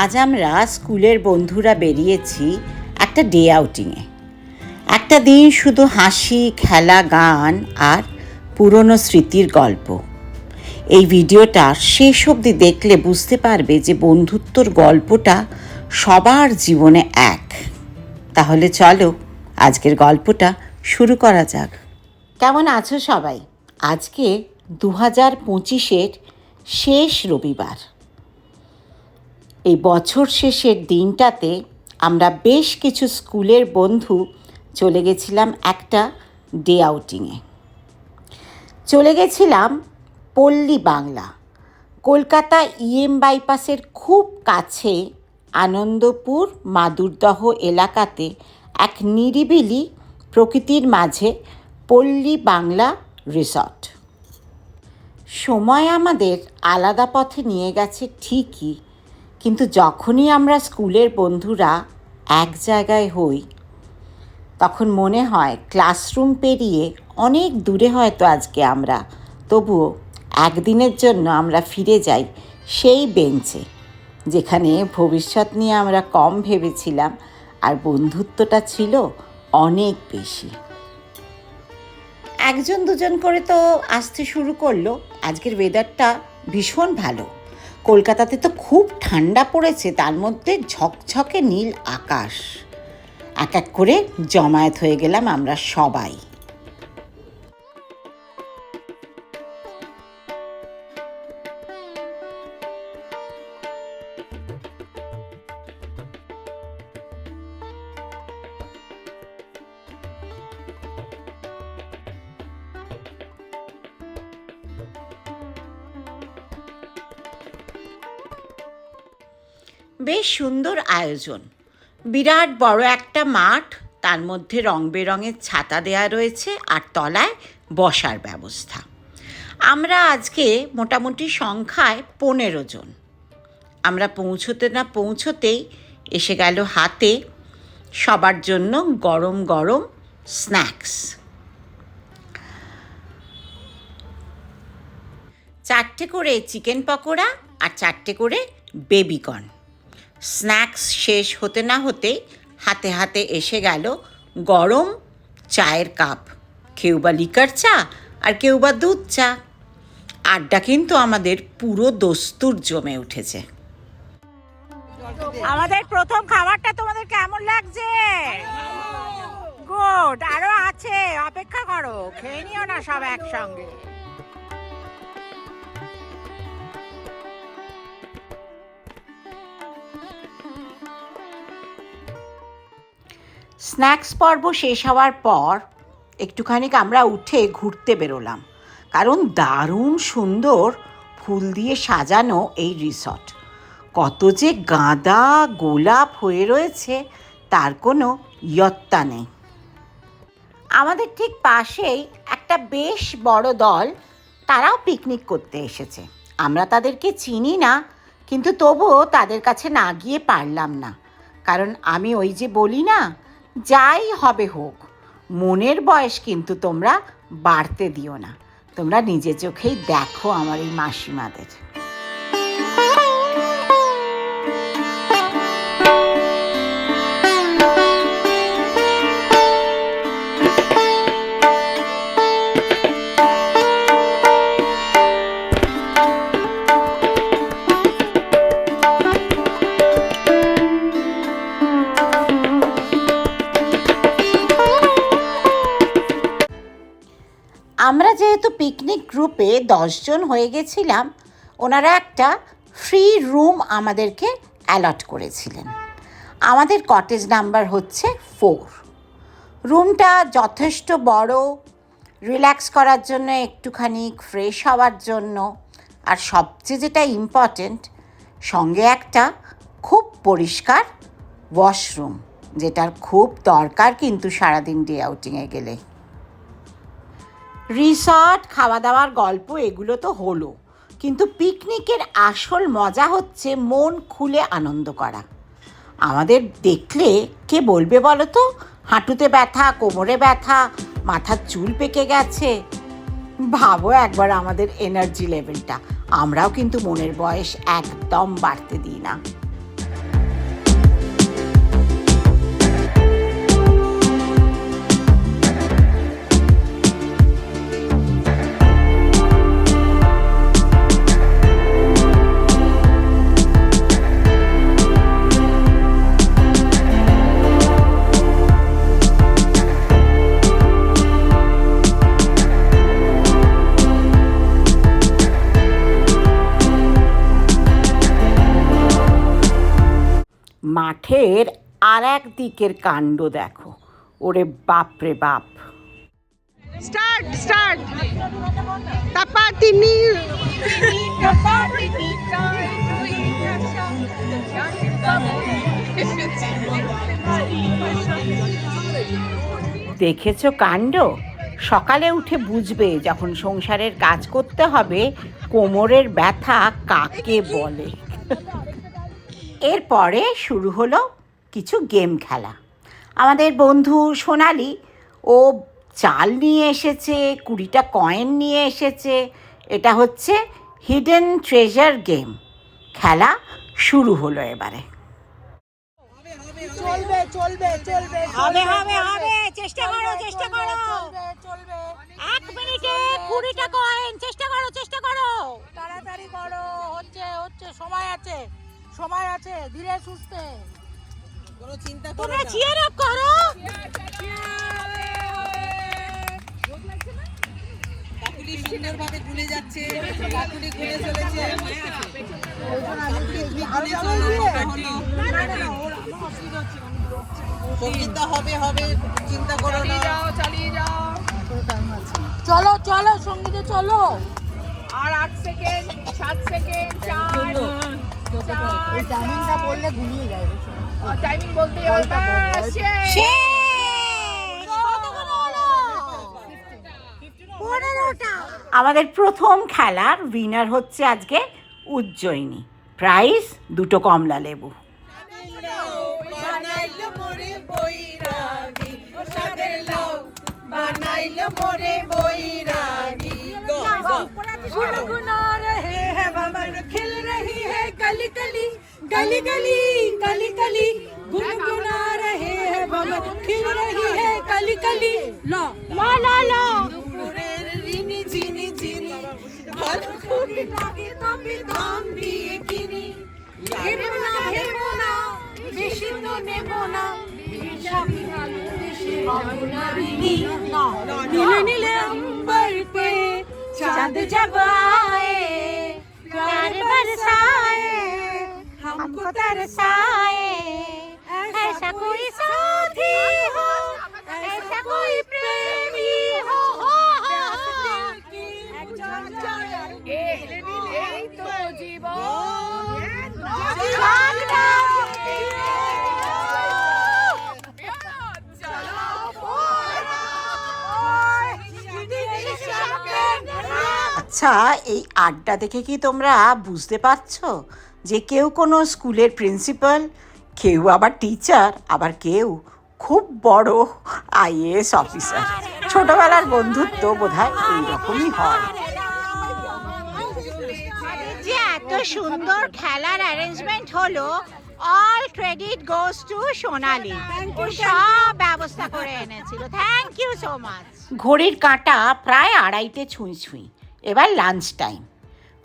আজ আমরা স্কুলের বন্ধুরা বেরিয়েছি একটা ডে আউটিংয়ে। একটা দিন শুধু হাসি, খেলা, গান আর পুরনো স্মৃতির গল্প। এই ভিডিওটা শেষ অবধি দেখলে বুঝতে পারবে যে বন্ধুত্বর গল্পটা সবার জীবনে এক। তাহলে চলো আজকের গল্পটা শুরু করা যাক। কেমন আছো সবাই? আজকে 2025-এর শেষ রবিবার। এই বছর শেষের দিনটাতে আমরা বেশ কিছু স্কুলের বন্ধু চলে গেছিলাম একটা ডে আউটিংয়ে। চলে গেছিলাম পল্লী বাংলা, কলকাতা বাইপাসের খুব কাছে আনন্দপুর মাদুরদহ এলাকাতে এক নিরিবিলি প্রকৃতির মাঝে পল্লী বাংলা রিসর্ট। সময় আমাদের আলাদা পথে নিয়ে গেছে ঠিকই, কিন্তু যখনই আমরা স্কুলের বন্ধুরা এক জায়গায় হই তখন মনে হয় ক্লাসরুম পেরিয়ে অনেক দূরে হয়তো আজকে আমরা, তবুও একদিনের জন্য আমরা ফিরে যাই সেই বেঞ্চে যেখানে ভবিষ্যৎ নিয়ে আমরা কম ভেবেছিলাম আর বন্ধুত্বটা ছিল অনেক বেশি। একজন দুজন করে তো আসতে শুরু করলো। আজকের ওয়েদারটা ভীষণ ভালো। কলকাতাতে তো খুব ঠান্ডা পড়েছে, তার মধ্যে ঝকঝকে নীল আকাশ। এক এক করে জমায়েত হয়ে গেলাম আমরা সবাই। বেশ সুন্দর আয়োজন, বিরাট বড় একটা মাঠ, তার মধ্যে রং বেরঙের ছাতা দেয়া রয়েছে আর তলায় বসার ব্যবস্থা। আমরা আজকে মোটামুটি সংখ্যায় 15 জন। আমরা পৌঁছতে না পৌঁছতেই এসে গেল হাতে সবার জন্য গরম গরম স্ন্যাক্স। 4টে করে চিকেন পকোড়া আর 4টে করে বেবিকর্ন। স্ন্যাক্স শেষ হতে না হতেই হাতে হাতে এসে গেল গরম চায়ের কাপ, কেউ বা লিকার চা আর কেউ বা দুধ চা। আড্ডা কিন্তু আমাদের পুরো দস্তুর জমে উঠেছে। আমাদের প্রথম খাবারটা তোমাদের কেমন লাগছে? গুড, আরো আছে, অপেক্ষা করো, খেয়ে নিও না সব একসঙ্গে। স্ন্যাক্স পর্ব শেষ হওয়ার পর একটুখানি আমরা উঠে ঘুরতে বেরোলাম, কারণ দারুণ সুন্দর ফুল দিয়ে সাজানো এই রিসর্ট। কত যে গাঁদা গোলাপ হয়ে রয়েছে তার কোনো ইয়ত্তা নেই। আমাদের ঠিক পাশেই একটা বেশ বড় দল, তারাও পিকনিক করতে এসেছে। আমরা তাদেরকে চিনি না, কিন্তু তবুও তাদের কাছে না গিয়ে পারলাম না, কারণ আমি ওই যে বলি না, যাই হবে হোক মনের বয়স কিন্তু তোমরা বাড়তে দিও না। তোমরা নিজে চোখেই দেখো আমার এই মাসিমাদের। আমরা যেহেতু পিকনিক গ্রুপে 10 জন হয়ে গেছিলাম, ওনারা একটা ফ্রি রুম আমাদেরকে অ্যালট করেছিলেন। আমাদের কটেজ নাম্বার হচ্ছে 4। রুমটা যথেষ্ট বড়, রিল্যাক্স করার জন্য, একটুখানি ফ্রেশ হওয়ার জন্য, আর সবচেয়ে যেটা ইম্পর্ট্যান্ট, সঙ্গে একটা খুব পরিষ্কার ওয়াশরুম, যেটার খুব দরকার কিন্তু সারাদিন ডে আউটিংয়ে গেলে। রিসর্ট, খাওয়া দাওয়ার গল্প এগুলো তো হলো, কিন্তু পিকনিকের আসল মজা হচ্ছে মন খুলে আনন্দ করা। আমাদের দেখলে কে বলবে বলো তো, হাঁটুতে ব্যথা, কোমরে ব্যথা, মাথার চুল পেকে গেছে। ভাবো একবার আমাদের এনার্জি লেভেলটা। আমরাও কিন্তু মনের বয়স একদম বাড়তে দিই না। মাঠের আর এক দিকের কাণ্ড দেখো, ওরে বাপরে বাপ। স্টার্ট স্টার্ট তাপা তিনি দেখেছো কাণ্ড? সকালে উঠে বুঝবে যখন সংসারের কাজ করতে হবে কোমরের ব্যথা কাকে বলে। এরপরে শুরু হলো কিছু গেম খেলা। আমাদের বন্ধু সোনালি, ও চাল নিয়ে এসেছে, 20টা কয়েন নিয়ে এসেছে। এটা হচ্ছে হিডেন ট্রেজার গেম। খেলা শুরু হলো এবারে। চলবে চলবে চলবে হবে হবে হবে, চেষ্টা করো চেষ্টা করো। চলবে 1 মিনিটে 20টা কয়েন, চেষ্টা করো চেষ্টা করো। তাড়াতাড়ি করো, হচ্ছে হচ্ছে, সময় আছে সময় আছে, ধীরে সুস্থে, কোনো চিন্তা করো তোমরা না। চিয়ার আপ করো। কাকুলি সুন্দরভাবে গুলে যাচ্ছে, কাকুলি গুলে চলেছে, সঙ্গীতটা হবে হবে, চিন্তা করো না, চালিয়ে যাও। চলো চলো সঙ্গীতে চলো। আর 8 সেকেন্ড, 7 সেকেন্ড, 4 এই টাইমিংটা বললে ঘুমিয়ে যায়। টাইমিং বলতে হবে। আমাদের প্রথম খেলার উইনার হচ্ছে আজকে উজ্জয়িনী। প্রাইজ 2টো কমলা লেবু। বানাইলো মোরে বৈরাগী, ও সাদের লাউ বানাইলো মোরে বৈরাগী। गुनगुना रहे हैं भंवर, खिल रही है कली कली, गली गली कली कली, गुनगुना रहे हैं भंवर, खिल रही है कली कली। ला ला ला ला দুপুরের রিনি ঝিনি ঝিনি, ভালো করে লাগে তবে দাম দিয়ে কিনি। হেবো না বেশি তো নেবো না, নীলে নীলে अंबर पे चांद जब आए, प्यार बरसाए, हमको तरसाए, ऐसा कोई साथी हो, ऐसा कोई प्रेमी हो, এই তো জীবন। আচ্ছা, এই আড্ডা দেখে কি তোমরা বুঝতে পারছো যে কেউ কোনো স্কুলের প্রিন্সিপাল, কেউ আবার টিচার, আবার কেউ খুব বড় আইএএস অফিসার। ছোটবেলার বন্ধুত্ব বোধহয় এইরকমই হয়। যে এত সুন্দর খেলার অ্যারেঞ্জমেন্ট হলো, all credit goes to Sonali. ও সব ব্যবস্থা করে এনেছিল। Thank you so much. ঘড়ির কাঁটা প্রায় 2:30 ছুঁই ছুঁই। এবার লাঞ্চ টাইম।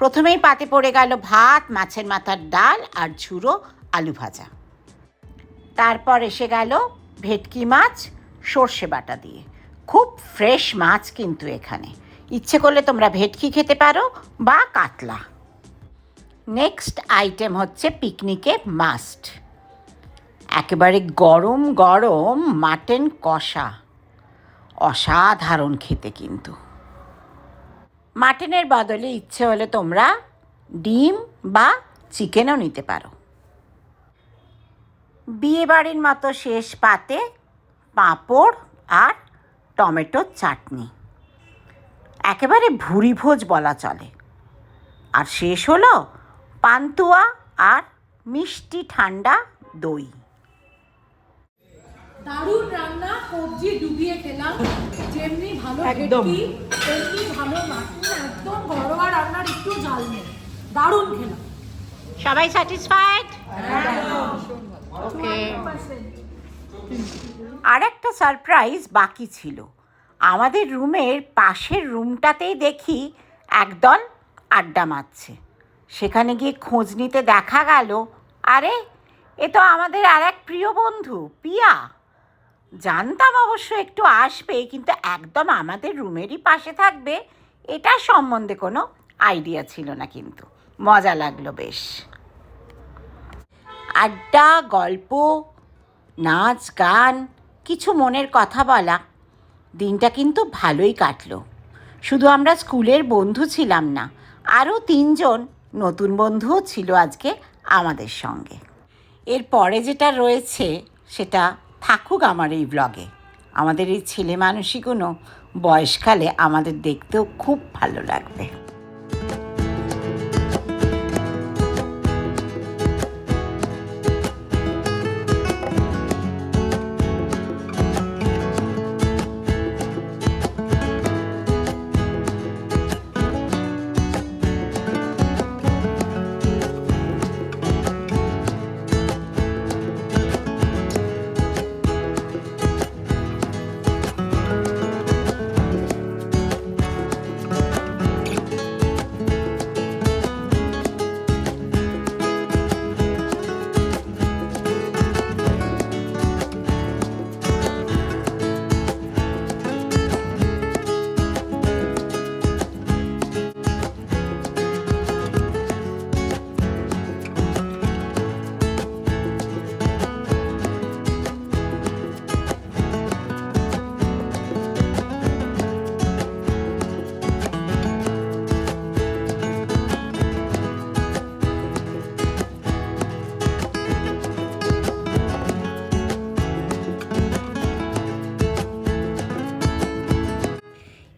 প্রথমেই পাতে পড়ে গেল ভাত, মাছের মাথার ডাল আর ঝুরো আলু ভাজা। তারপর এসে গেল ভেটকি মাছ সর্ষে বাটা দিয়ে। খুব ফ্রেশ মাছ কিন্তু এখানে। ইচ্ছে করলে তোমরা ভেটকি খেতে পারো বা কাতলা। নেক্সট আইটেম হচ্ছে পিকনিকে মাস্ট, একেবারে গরম গরম মাটন কষা। অসাধারণ খেতে কিন্তু। মাটনের বদলে ইচ্ছে হলে তোমরা ডিম বা চিকেনও নিতে পারো। বিয়েবাড়ির মতো শেষ পাতে পাঁপড় আর টমেটোর চাটনি। একেবারে ভুরি ভোজ বলা চলে। আর শেষ হলো পান্তুয়া আর মিষ্টি ঠান্ডা দই। দারুণ রান্না, সবজি ডুবিয়ে খেলাম, যেমনি ভালো ভেটকি তেমনি ভালো মাটন, একদম ঘরোয়া রান্নার একটু জাল নেই, দারুণ খেলাম। সবাই স্যাটিসফাইড? ওকে। আর একটা সারপ্রাইজ বাকি ছিল। আমাদের রুমের পাশের রুমটাতেই দেখি একদল আড্ডা মারছে। সেখানে গিয়ে খোঁজ নিতে দেখা গেল, আরে এ তো আমাদের আর এক প্রিয় বন্ধু পিয়া। জানতাম অবশ্য একটু আসবে, কিন্তু একদম আমাদের রুমেরই পাশে থাকবে এটা সম্বন্ধে কোনো আইডিয়া ছিল না, কিন্তু মজা লাগলো বেশ। আড্ডা, গল্প, নাচ, গান, কিছু মনের কথা বলা। দিনটা কিন্তু ভালোই কাটলো। শুধু আমরা স্কুলের বন্ধু ছিলাম না, আরও 3 জন নতুন বন্ধুও ছিল আজকে আমাদের সঙ্গে। এর পরে যেটা রয়েছে সেটা থাকুক আমার এই ব্লগে। আমাদের এই ছেলে মানুষগুলো বয়সকালে আমাদের দেখতেও খুব ভালো লাগবে।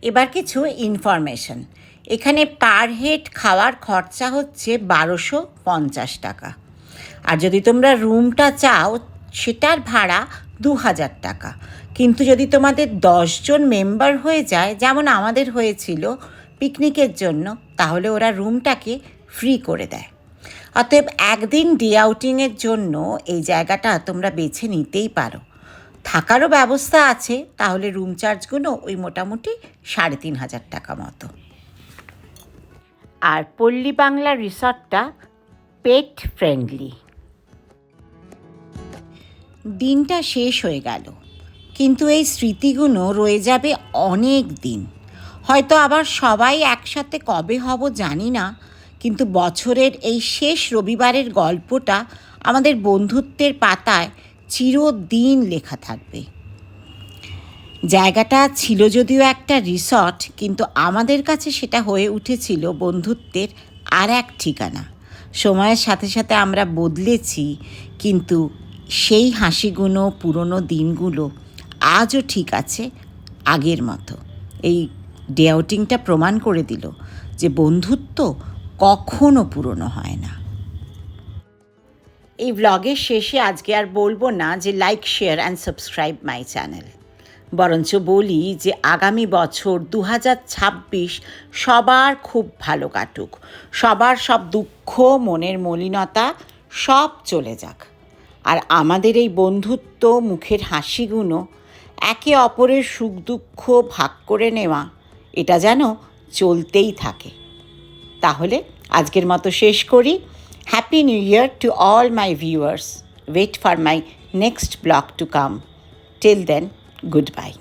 এবার কিছু ইনফরমেশন। এখানে পার হেড খাওয়ার খরচা হচ্ছে 1250 টাকা। আর যদি তোমরা রুমটা চাও সেটার ভাড়া 2000 টাকা। কিন্তু যদি তোমাদের 10 জন মেম্বার হয়ে যায়, যেমন আমাদের হয়েছিল পিকনিকের জন্য, তাহলে ওরা রুমটাকে ফ্রি করে দেয়। অতএব একদিন ডে আউটিংয়ের জন্য এই জায়গাটা তোমরা বেছে নিতেই পারো। থাকারও ব্যবস্থা আছে, তাহলে রুম চার্জগুলো ওই মোটামুটি 3500 টাকা মতো। আর পল্লী বাংলা রিসর্টটা পেট ফ্রেন্ডলি। দিনটা শেষ হয়ে গেল, কিন্তু এই স্মৃতিগুলো রয়ে যাবে অনেক দিন। হয়তো আবার সবাই একসাথে কবে হব জানি না, কিন্তু বছরের এই শেষ রবিবারের গল্পটা আমাদের বন্ধুত্বের পাতায় চিরদিন লেখা থাকবে। জায়গাটা ছিল যদিও একটা রিসর্ট, কিন্তু আমাদের কাছে সেটা হয়ে উঠেছিল বন্ধুত্বের আর এক ঠিকানা। সময়ের সাথে সাথে আমরা বদলেছি, কিন্তু সেই হাসিগুলো, পুরনো দিনগুলো আজও ঠিক আছে আগের মতো। এই ডে আউটিংটা প্রমাণ করে দিল যে বন্ধুত্ব কখনো পুরনো হয় না। এই ব্লগের শেষে আজকে আর বলবো না যে like, share and subscribe my channel. বরঞ্চ বলি যে আগামী বছর 2026 সবার খুব ভালো কাটুক। সবার সব দুঃখ, মনের মলিনতা সব চলে যাক। আর আমাদের এই বন্ধুত্ব, মুখের হাসিগুলো, একে অপরের সুখ দুঃখ ভাগ করে নেওয়া, এটা যেন চলতেই থাকে। তাহলে আজকের মতো শেষ করি। Happy New Year to all my viewers. Wait for my next vlog to come. Till then, goodbye.